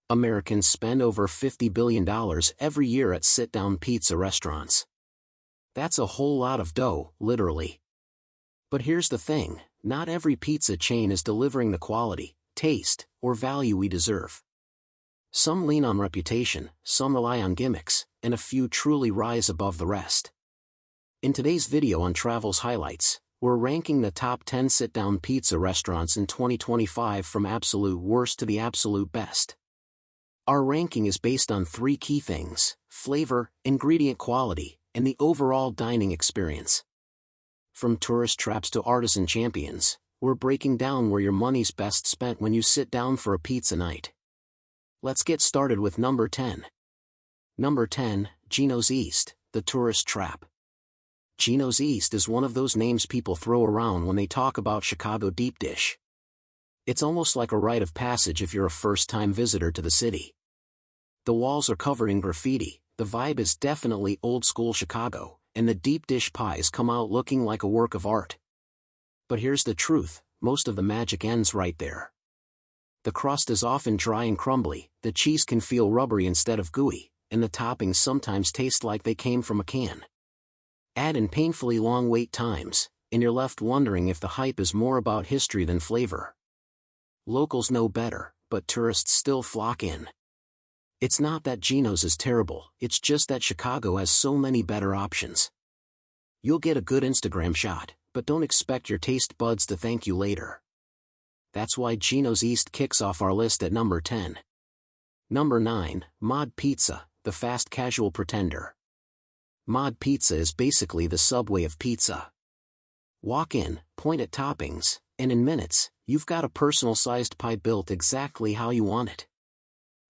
Americans spend over $50 billion every year at sit-down pizza restaurants. That's a whole lot of dough, literally. But here's the thing, not every pizza chain is delivering the quality, taste, or value we deserve. Some lean on reputation, some rely on gimmicks, and a few truly rise above the rest. In today's video on Travel's Highlights, we're ranking the top 10 sit-down pizza restaurants in 2025 from absolute worst to the absolute best. Our ranking is based on three key things: flavor, ingredient quality, and the overall dining experience. From tourist traps to artisan champions, we're breaking down where your money's best spent when you sit down for a pizza night. Let's get started with number 10. Number 10, Gino's East, the tourist trap. Gino's East is one of those names people throw around when they talk about Chicago deep dish. It's almost like a rite of passage if you're a first-time visitor to the city. The walls are covered in graffiti, the vibe is definitely old-school Chicago, and the deep dish pies come out looking like a work of art. But here's the truth, most of the magic ends right there. The crust is often dry and crumbly, the cheese can feel rubbery instead of gooey, and the toppings sometimes taste like they came from a can. Add in painfully long wait times, and you're left wondering if the hype is more about history than flavor. Locals know better, but tourists still flock in. It's not that Gino's is terrible, it's just that Chicago has so many better options. You'll get a good Instagram shot, but don't expect your taste buds to thank you later. That's why Gino's East kicks off our list at number 10. Number 9, Mod Pizza, the fast casual pretender. Mod Pizza is basically the Subway of pizza. Walk in, point at toppings, and in minutes, you've got a personal-sized pie built exactly how you want it.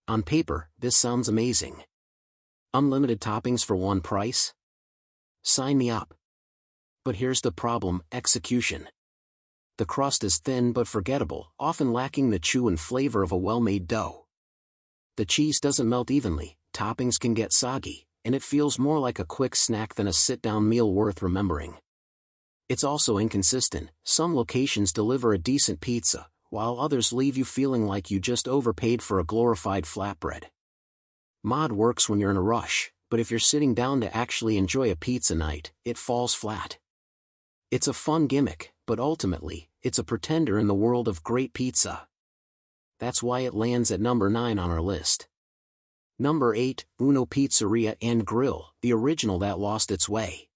On paper, this sounds amazing. Unlimited toppings for one price? Sign me up. But here's the problem: execution. The crust is thin but forgettable, often lacking the chew and flavor of a well-made dough. The cheese doesn't melt evenly, toppings can get soggy, and it feels more like a quick snack than a sit-down meal worth remembering. It's also inconsistent. Some locations deliver a decent pizza, while others leave you feeling like you just overpaid for a glorified flatbread. Mod works when you're in a rush, but if you're sitting down to actually enjoy a pizza night, it falls flat. It's a fun gimmick, but ultimately, it's a pretender in the world of great pizza. That's why it lands at number 9 on our list. Number 8, Uno Pizzeria and Grill, the original that lost its way.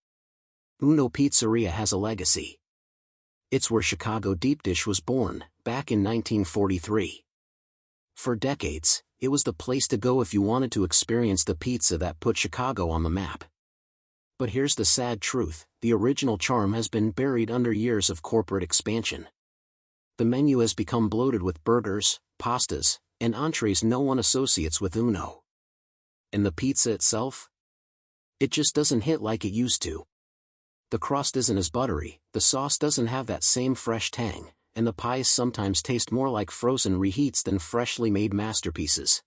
Uno Pizzeria has a legacy. It's where Chicago deep dish was born, back in 1943. For decades, it was the place to go if you wanted to experience the pizza that put Chicago on the map. But here's the sad truth: the original charm has been buried under years of corporate expansion. The menu has become bloated with burgers, pastas, and entrees no one associates with Uno. And the pizza itself? It just doesn't hit like it used to. The crust isn't as buttery, the sauce doesn't have that same fresh tang, and the pies sometimes taste more like frozen reheats than freshly made masterpieces.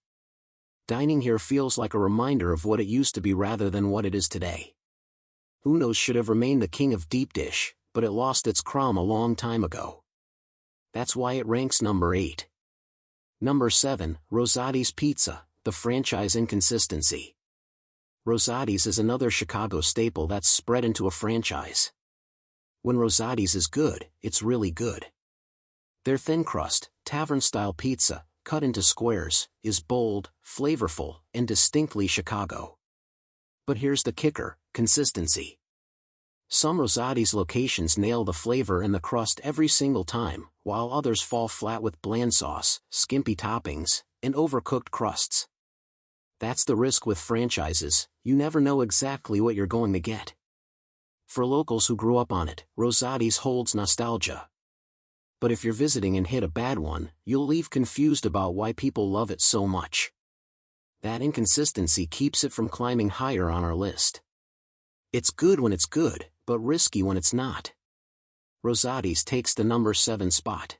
Dining here feels like a reminder of what it used to be rather than what it is today. Uno's should have remained the king of deep dish, but it lost its crown a long time ago. That's why it ranks number 8. Number 7, Rosati's Pizza, the franchise Inconsistency. Rosati's is another Chicago staple that's spread into a franchise. When Rosati's is good, it's really good. Their thin crust, tavern-style pizza, cut into squares, is bold, flavorful, and distinctly Chicago. But here's the kicker: consistency. Some Rosati's locations nail the flavor and the crust every single time, while others fall flat with bland sauce, skimpy toppings, and overcooked crusts. That's the risk with franchises: you never know exactly what you're going to get. For locals who grew up on it, Rosati's holds nostalgia. But if you're visiting and hit a bad one, you'll leave confused about why people love it so much. That inconsistency keeps it from climbing higher on our list. It's good when it's good, but risky when it's not. Rosati's takes the number 7 spot.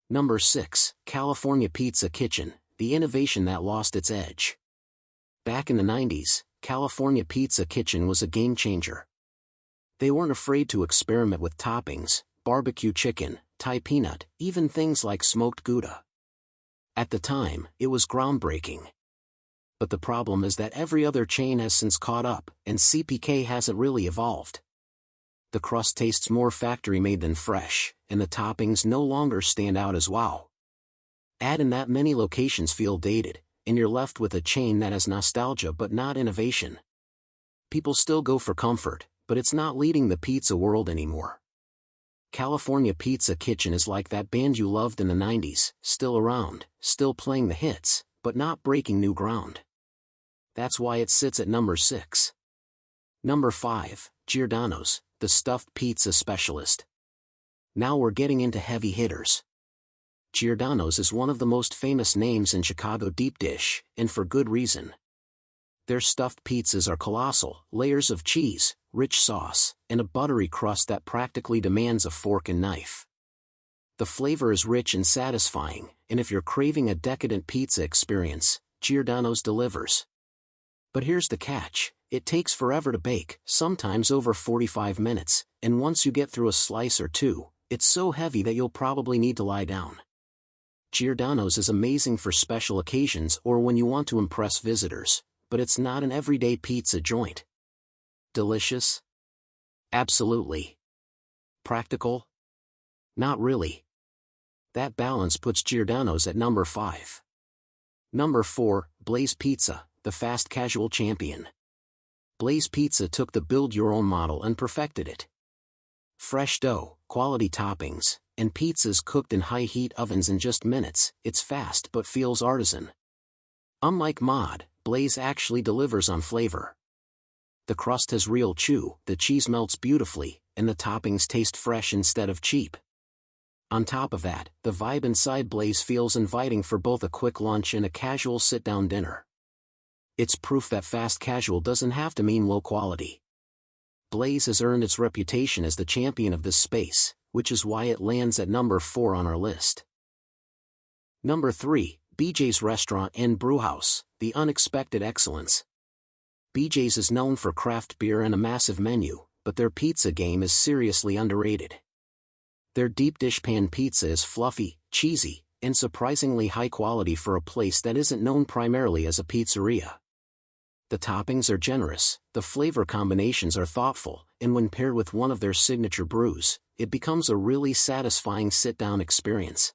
Number 6, California Pizza Kitchen, the innovation that lost its edge. Back in the 90s, California Pizza Kitchen was a game changer. They weren't afraid to experiment with toppings, barbecue chicken, Thai peanut, even things like smoked Gouda. At the time, it was groundbreaking. But the problem is that every other chain has since caught up, and CPK hasn't really evolved. The crust tastes more factory-made than fresh, and the toppings no longer stand out as wow. Add in that many locations feel dated, and you're left with a chain that has nostalgia but not innovation. People still go for comfort, but it's not leading the pizza world anymore. California Pizza Kitchen is like that band you loved in the 90s, still around, still playing the hits, but not breaking new ground. That's why it sits at number 6. Number 5, Giordano's, the stuffed pizza specialist. Now we're getting into heavy hitters. Giordano's is one of the most famous names in Chicago deep dish, and for good reason. Their stuffed pizzas are colossal, layers of cheese, rich sauce, and a buttery crust that practically demands a fork and knife. The flavor is rich and satisfying, and if you're craving a decadent pizza experience, Giordano's delivers. But here's the catch, it takes forever to bake, sometimes over 45 minutes, and once you get through a slice or two, it's so heavy that you'll probably need to lie down. Giordano's is amazing for special occasions or when you want to impress visitors, but it's not an everyday pizza joint. Delicious? Absolutely. Practical? Not really. That balance puts Giordano's at number 5. Number 4, Blaze Pizza, the fast casual champion. Blaze Pizza took the build-your-own model and perfected it. Fresh dough, quality toppings, and pizzas cooked in high-heat ovens in just minutes, it's fast but feels artisan. Unlike Mod, Blaze actually delivers on flavor. The crust has real chew, the cheese melts beautifully, and the toppings taste fresh instead of cheap. On top of that, the vibe inside Blaze feels inviting for both a quick lunch and a casual sit-down dinner. It's proof that fast casual doesn't have to mean low quality. Blaze has earned its reputation as the champion of this space, which is why it lands at number 4 on our list. Number 3, BJ's Restaurant and Brewhouse, the unexpected excellence. BJ's is known for craft beer and a massive menu, but their pizza game is seriously underrated. Their deep dish pan pizza is fluffy, cheesy, and surprisingly high quality for a place that isn't known primarily as a pizzeria. The toppings are generous, the flavor combinations are thoughtful, and when paired with one of their signature brews, it becomes a really satisfying sit-down experience.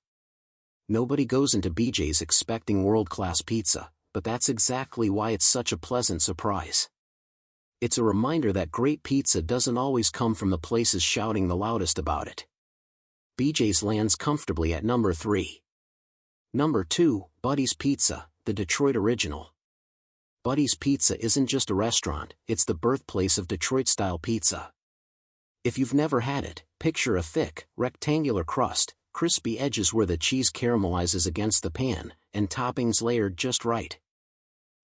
Nobody goes into BJ's expecting world-class pizza, but that's exactly why it's such a pleasant surprise. It's a reminder that great pizza doesn't always come from the places shouting the loudest about it. BJ's lands comfortably at number 3. Number 2, Buddy's Pizza, the Detroit original. Buddy's Pizza isn't just a restaurant, it's the birthplace of Detroit-style pizza. If you've never had it, picture a thick, rectangular crust, crispy edges where the cheese caramelizes against the pan, and toppings layered just right.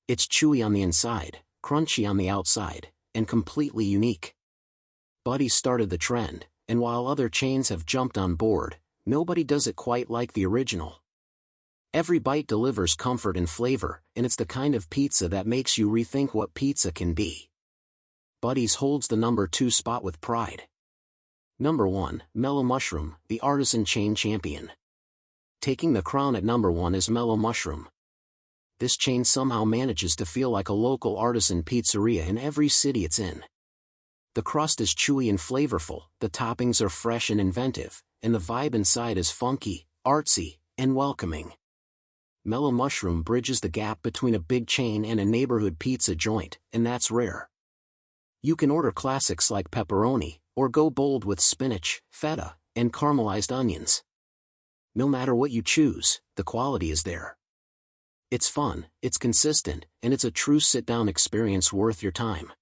It's chewy on the inside, crunchy on the outside, and completely unique. Buddy's started the trend, and while other chains have jumped on board, nobody does it quite like the original. Every bite delivers comfort and flavor, and it's the kind of pizza that makes you rethink what pizza can be. Buddy's holds the number 2 spot with pride. Number 1, Mellow Mushroom, the artisan chain champion. Taking the crown at number 1 is Mellow Mushroom. This chain somehow manages to feel like a local artisan pizzeria in every city it's in. The crust is chewy and flavorful, the toppings are fresh and inventive, and the vibe inside is funky, artsy, and welcoming. Mellow Mushroom bridges the gap between a big chain and a neighborhood pizza joint, and that's rare. You can order classics like pepperoni, or go bold with spinach, feta, and caramelized onions. No matter what you choose, the quality is there. It's fun, it's consistent, and it's a true sit-down experience worth your time.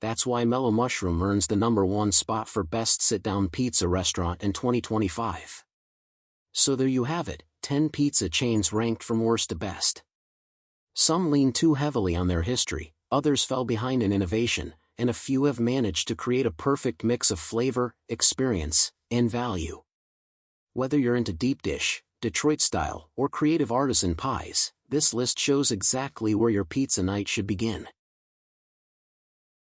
That's why Mellow Mushroom earns the number 1 spot for Best Sit-Down Pizza Restaurant in 2025. So there you have it, 10 pizza chains ranked from worst to best. Some lean too heavily on their history, others fell behind in innovation, and a few have managed to create a perfect mix of flavor, experience, and value. Whether you're into deep dish, Detroit style, or creative artisan pies, this list shows exactly where your pizza night should begin.